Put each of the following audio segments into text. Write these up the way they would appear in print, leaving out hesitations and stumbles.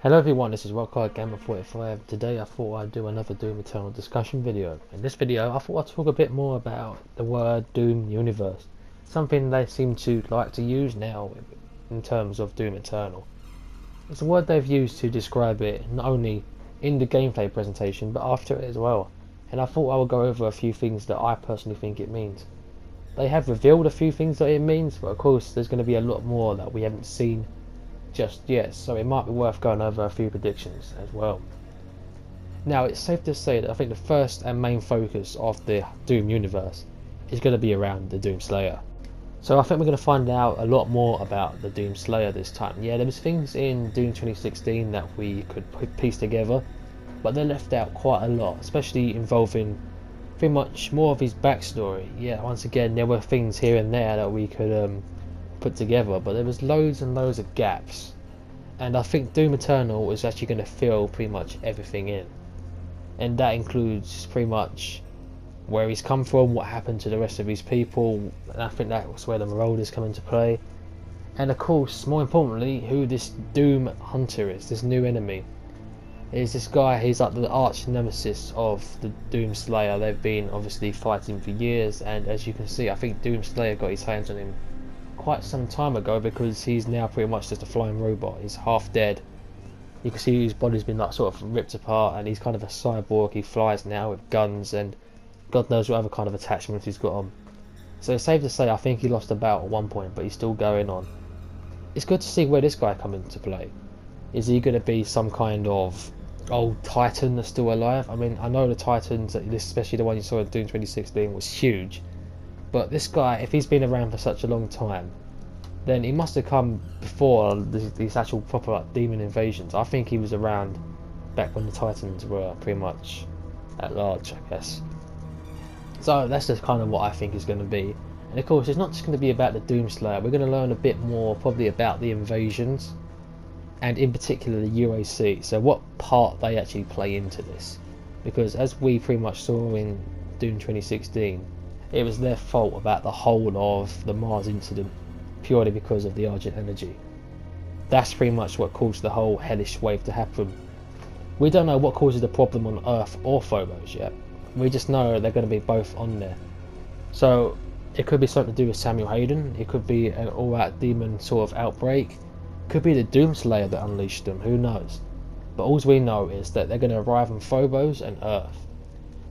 Hello everyone, this is Rockard Gamer 45. Today I thought I'd do another Doom Eternal discussion video. In this video I thought I'd talk a bit more about the word Doom Universe. Something they seem to like to use now in terms of Doom Eternal. It's a word they've used to describe it not only in the gameplay presentation but after it as well. And I thought I would go over a few things that I personally think it means. They have revealed a few things that it means, but of course there's going to be a lot more that we haven't seen just yet, so it might be worth going over a few predictions as well. Now, it's safe to say that I think the first and main focus of the Doom universe is going to be around the Doom Slayer. So I think we're going to find out a lot more about the Doom Slayer this time. Yeah, there was things in Doom 2016 that we could piece together, but they left out quite a lot, especially involving pretty much more of his backstory. Yeah, once again, there were things here and there that we could put together, but there was loads and loads of gaps, and I think Doom Eternal is actually going to fill pretty much everything in, and that includes pretty much where he's come from, what happened to the rest of his people, and I think that's where the Marauders come into play, and of course, more importantly, who this Doom Hunter is, this new enemy. Is this guy, he's like the arch nemesis of the Doom Slayer. They've been obviously fighting for years, and as you can see, I think Doom Slayer got his hands on him quite some time ago, because he's now pretty much just a flying robot. He's half dead. You can see his body's been like sort of ripped apart, and he's kind of a cyborg. He flies now with guns and God knows what other kind of attachments he's got on. So it's safe to say I think he lost a bout at one point, but he's still going on. It's good to see where this guy come into play. Is he going to be some kind of old Titan that's still alive? I mean, I know the Titans, especially the one you saw in Doom 2016, was huge. But this guy, if he's been around for such a long time, then he must have come before these actual proper like demon invasions. I think he was around back when the Titans were pretty much at large, I guess. So that's just kind of what I think is going to be. And of course, it's not just going to be about the Doom Slayer. We're going to learn a bit more probably about the invasions, and in particular the UAC. So what part they actually play into this. Because as we pretty much saw in Doom 2016, it was their fault about the whole of the Mars incident, purely because of the Argent energy. That's pretty much what caused the whole hellish wave to happen. We don't know what causes the problem on Earth or Phobos yet. We just know they're going to be both on there. So it could be something to do with Samuel Hayden. It could be an all-out demon sort of outbreak. It could be the Doom Slayer that unleashed them. Who knows? But all we know is that they're going to arrive on Phobos and Earth.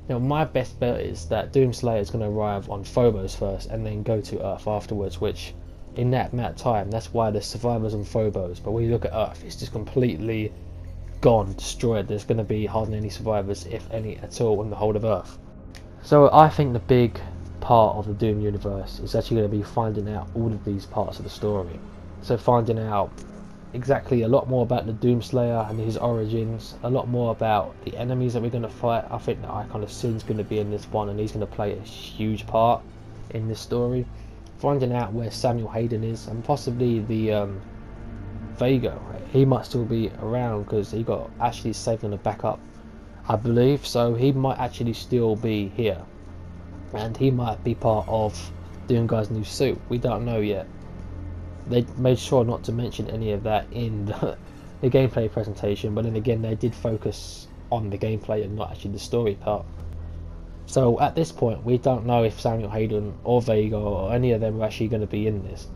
Now, my best bet is that Doom Slayer is going to arrive on Phobos first and then go to Earth afterwards, which in that amount of time, that's why there's survivors on Phobos. But when you look at Earth, it's just completely gone, destroyed. There's going to be hardly any survivors, if any at all, in the whole of Earth. So I think the big part of the Doom universe is actually going to be finding out all of these parts of the story. So finding out exactly a lot more about the Doom Slayer and his origins, a lot more about the enemies that we're going to fight. I think that Icon of Sin's going to be in this one, and he's going to play a huge part in this story. Finding out where Samuel Hayden is, and possibly the Vega. He might still be around because he got actually saved on a backup, I believe, so he might actually still be here, and he might be part of Doomguy's new suit. We don't know yet. They made sure not to mention any of that in the gameplay presentation, but then again they did focus on the gameplay and not actually the story part. So at this point we don't know if Samuel Hayden or Vega or any of them are actually going to be in this.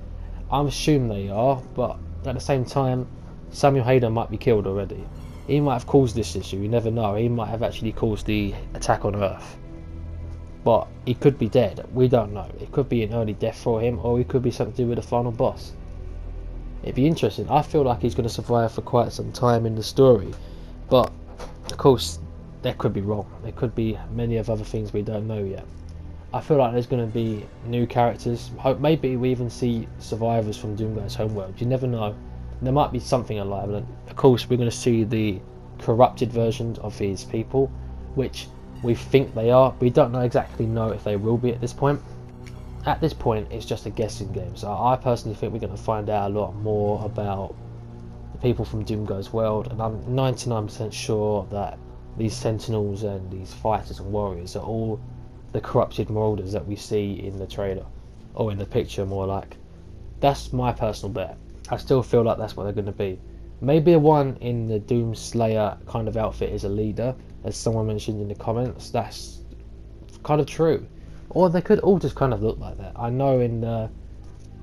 I'm assuming they are, but at the same time Samuel Hayden might be killed already. He might have caused this issue, you never know. He might have actually caused the attack on Earth. But he could be dead, we don't know. It could be an early death for him, or it could be something to do with the final boss. It'd be interesting. I feel like he's going to survive for quite some time in the story, but of course that could be wrong. There could be many of other things we don't know yet. I feel like there's going to be new characters. Maybe we even see survivors from Doomguy's homeworld. You never know. There might be something alive, and of course we're going to see the corrupted versions of his people, which we think they are. We don't exactly know if they will be at this point. At this point it's just a guessing game, so I personally think we're going to find out a lot more about the people from Doomguy's world, and I'm 99% sure that these Sentinels and these fighters and warriors are all the corrupted Marauders that we see in the trailer, or in the picture more like. That's my personal bet. I still feel like that's what they're going to be. Maybe one in the Doom Slayer kind of outfit is a leader, as someone mentioned in the comments. That's kind of true. Or they could all just kind of look like that. I know in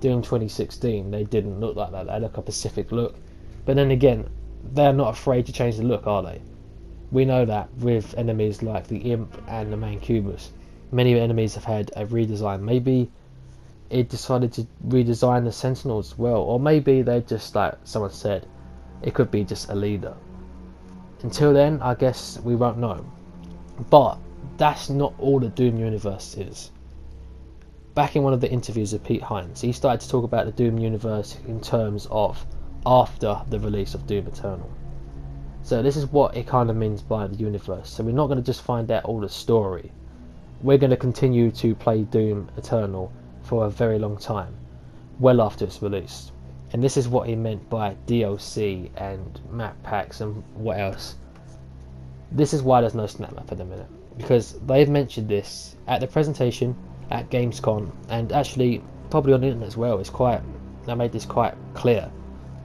Doom 2016 they didn't look like that. They had like a Pacific look. But then again, they're not afraid to change the look, are they? We know that with enemies like the Imp and the main Cubus. Many enemies have had a redesign. Maybe it decided to redesign the Sentinels as well. Or maybe they just, like someone said, it could be just a leader. Until then, I guess we won't know. But that's not all the Doom universe is. Back in one of the interviews with Pete Hines, he started to talk about the Doom universe in terms of after the release of Doom Eternal. So this is what it kind of means by the universe. So we're not going to just find out all the story. We're going to continue to play Doom Eternal for a very long time, well after its release. And this is what he meant by DLC and map packs and what else. This is why there's no snap map at the minute, because they've mentioned this at the presentation at Gamescom, and actually probably on the internet as well. They made this quite clear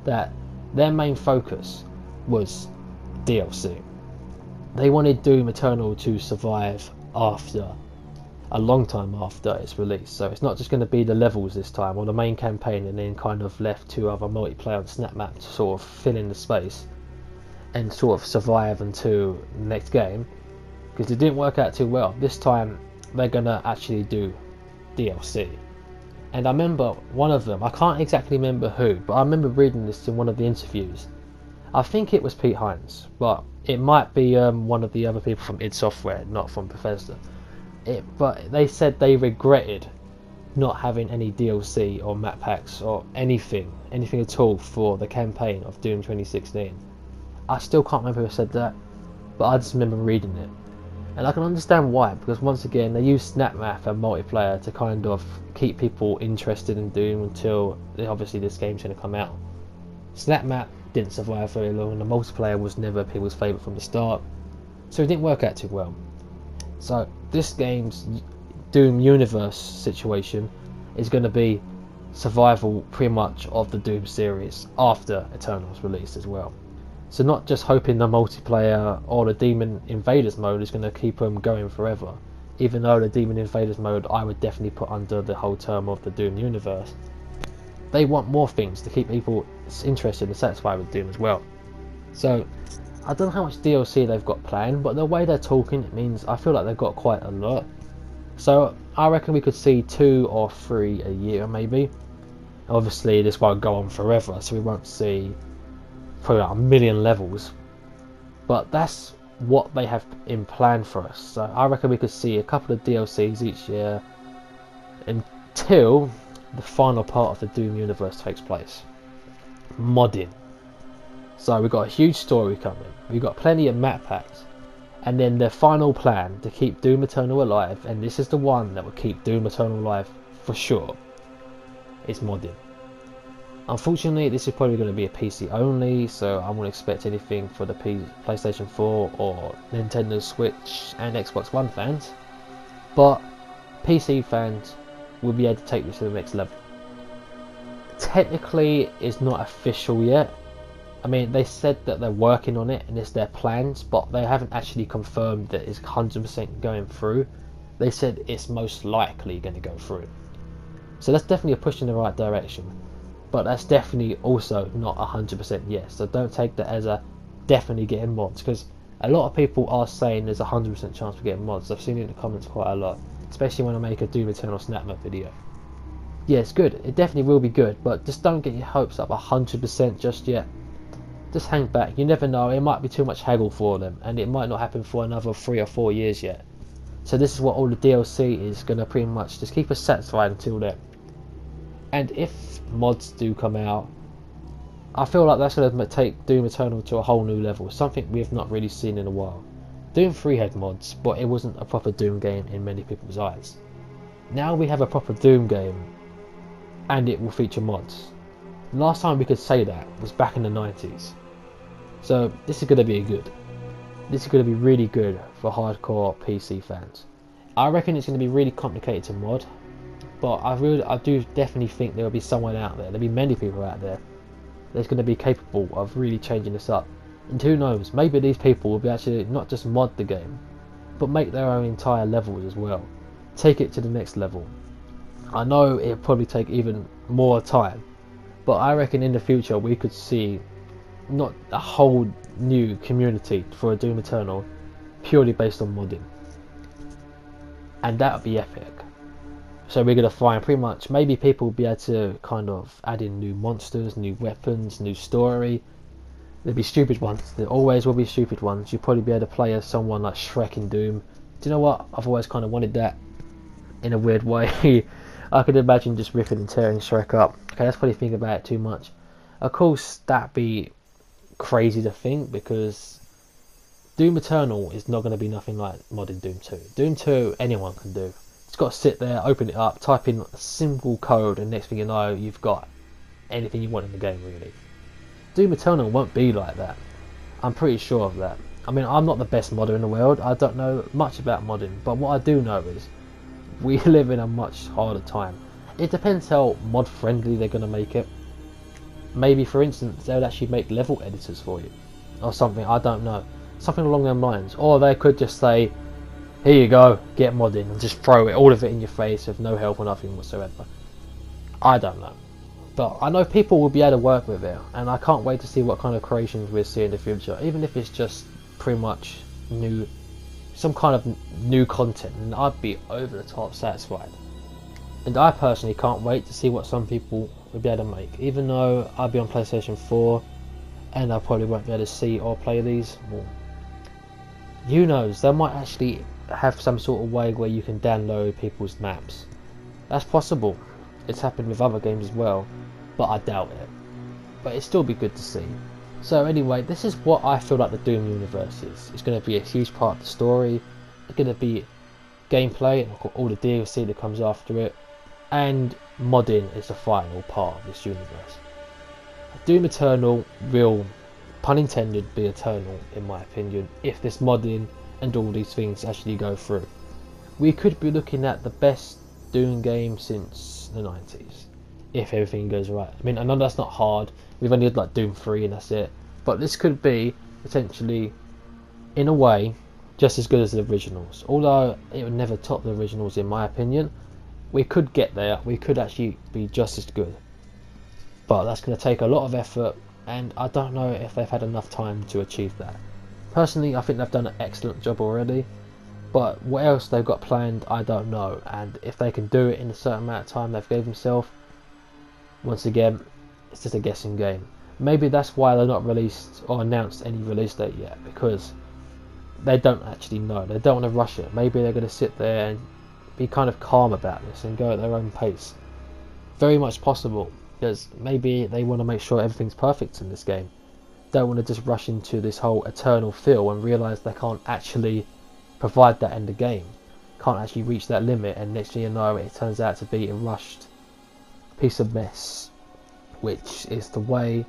that their main focus was DLC. They wanted Doom Eternal to survive after a long time after its release, so it's not just going to be the levels this time or the main campaign and then kind of left to other multiplayer and snap map to sort of fill in the space and sort of survive until the next game, because it didn't work out too well. This time they're going to actually do DLC. And I remember one of them, I can't exactly remember who, but I remember reading this in one of the interviews. I think it was Pete Hines, but it might be one of the other people from id Software, not from Bethesda. But they said they regretted not having any DLC or map packs or anything at all for the campaign of Doom 2016. I still can't remember who said that, but I just remember reading it. And I can understand why, because once again they use snap map and multiplayer to kind of keep people interested in Doom until obviously this game's going to come out. Snap map didn't survive very long, and the multiplayer was never people's favourite from the start, so it didn't work out too well. So this game's Doom universe situation is going to be survival pretty much of the Doom series after Eternal's release as well. So not just hoping the multiplayer or the Demon Invaders mode is going to keep them going forever, even though the Demon Invaders mode I would definitely put under the whole term of the Doom universe. They want more things to keep people interested and satisfied with Doom as well. So I don't know how much DLC they've got planned, but the way they're talking, it means I feel like they've got quite a lot. So I reckon we could see 2 or 3 a year maybe. Obviously this won't go on forever, so we won't see probably like 1 million levels, but that's what they have in plan for us. So I reckon we could see a couple of DLCs each year until the final part of the Doom universe takes place. Modding. So we've got a huge story coming, we've got plenty of map packs, and then the final plan to keep Doom Eternal alive, and this is the one that will keep Doom Eternal alive for sure, is modding. Unfortunately this is probably going to be a PC only, so I won't expect anything for the PlayStation 4 or Nintendo Switch and Xbox One fans, but PC fans will be able to take this to the next level. Technically it's not official yet. I mean, they said that they're working on it and it's their plans, but they haven't actually confirmed that it's 100% going through. They said it's most likely going to go through. So that's definitely a push in the right direction, but that's definitely also not 100% yes. So don't take that as a definitely getting mods, because a lot of people are saying there's a 100% chance for getting mods. I've seen it in the comments quite a lot, especially when I make a Doom Eternal snap map video. Yeah, it's good. It definitely will be good, but just don't get your hopes up 100% just yet. Just hang back. You never know. It might be too much haggle for them, and it might not happen for another 3 or 4 years yet. So this is what all the DLC is going to pretty much just keep us satisfied until then. And if mods do come out, I feel like that's going to take Doom Eternal to a whole new level, something we have not really seen in a while. Doom 3 had mods, but it wasn't a proper Doom game in many people's eyes. Now we have a proper Doom game, and it will feature mods. Last time we could say that was back in the 90s. So this is going to be good. This is going to be really good for hardcore PC fans. I reckon it's going to be really complicated to mod, but I do definitely think there will be someone out there, there'll be many people out there that's going to be capable of really changing this up. And who knows, maybe these people will be actually not just mod the game, but make their own entire levels as well. Take it to the next level. I know it'll probably take even more time, but I reckon in the future we could see not a whole new community for a Doom Eternal purely based on modding. And that would be epic. So we're going to find pretty much, maybe people will be able to kind of add in new monsters, new weapons, new story. There'll be stupid ones, there always will be stupid ones. You'll probably be able to play as someone like Shrek in Doom. Do you know what, I've always kind of wanted that in a weird way. I could imagine just ripping and tearing Shrek up. Okay, that's probably thinking about it too much. Of course, that'd be crazy to think, because Doom Eternal is not going to be nothing like modding Doom 2. Doom 2, anyone can do. It's got to sit there, open it up, type in a simple code, and next thing you know, you've got anything you want in the game, really. Doom Eternal won't be like that. I'm pretty sure of that. I mean, I'm not the best modder in the world. I don't know much about modding, but what I do know is we live in a much harder time. It depends how mod friendly they're going to make it. Maybe, for instance, they'll actually make level editors for you, or something. I don't know, something along those lines. Or they could just say, here you go, get modding, and just throw it, all of it in your face with no help or nothing whatsoever. I don't know, but I know people will be able to work with it, and I can't wait to see what kind of creations we'll see in the future, even if it's just pretty much new, some kind of new content, and I'd be over the top satisfied. And I personally can't wait to see what some people will be able to make, even though I'll be on PlayStation 4 and I probably won't be able to see or play these. Well, who knows, they might actually have some sort of way where you can download people's maps. That's possible. It's happened with other games as well, but I doubt it. But it'd still be good to see. So anyway, this is what I feel like the Doom universe is. It's going to be a huge part of the story. It's going to be gameplay and all the DLC that comes after it, and modding is the final part of this universe. Doom Eternal will, pun intended, be eternal in my opinion, if this modding and all these things actually go through. We could be looking at the best Doom game since the 90s, if everything goes right. I mean, I know that's not hard, we've only had like Doom 3 and that's it, but this could be potentially, in a way, just as good as the originals. Although it would never top the originals in my opinion, we could get there, we could actually be just as good. But that's going to take a lot of effort, and I don't know if they've had enough time to achieve that. Personally, I think they've done an excellent job already, but what else they've got planned, I don't know. And if they can do it in a certain amount of time they've gave themselves, once again, it's just a guessing game. Maybe that's why they're not released or announced any release date yet, because they don't actually know. They don't want to rush it. Maybe they're going to sit there and be kind of calm about this and go at their own pace. Very much possible, because maybe they want to make sure everything's perfect in this game. Don't want to just rush into this whole eternal feel and realise they can't actually provide that in the game. Can't actually reach that limit, and next thing you know, it turns out to be a rushed piece of mess, which is the way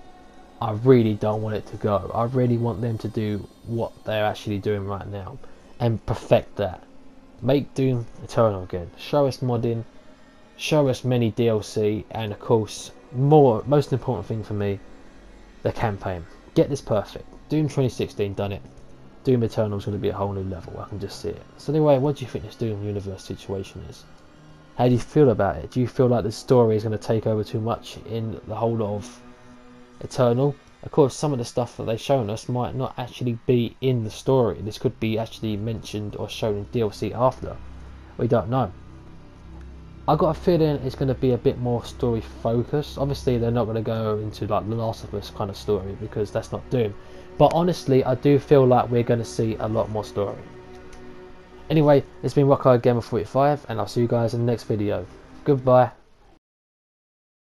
I really don't want it to go. I really want them to do what they're actually doing right now and perfect that. Make Doom Eternal again. Show us modding, show us many DLC, and of course, most important thing for me, the campaign. Get this perfect. Doom 2016 done it. Doom Eternal is going to be a whole new level. I can just see it. So anyway, what do you think this Doom universe situation is? How do you feel about it? Do you feel like the story is going to take over too much in the whole of Eternal? Of course, some of the stuff that they've shown us might not actually be in the story. This could be actually mentioned or shown in DLC after. We don't know. I got a feeling it's going to be a bit more story focused. Obviously, they're not going to go into like The Last of Us kind of story, because that's not Doom. But honestly, I do feel like we're going to see a lot more story. Anyway, it's been Rocko Gamer 45, and I'll see you guys in the next video. Goodbye.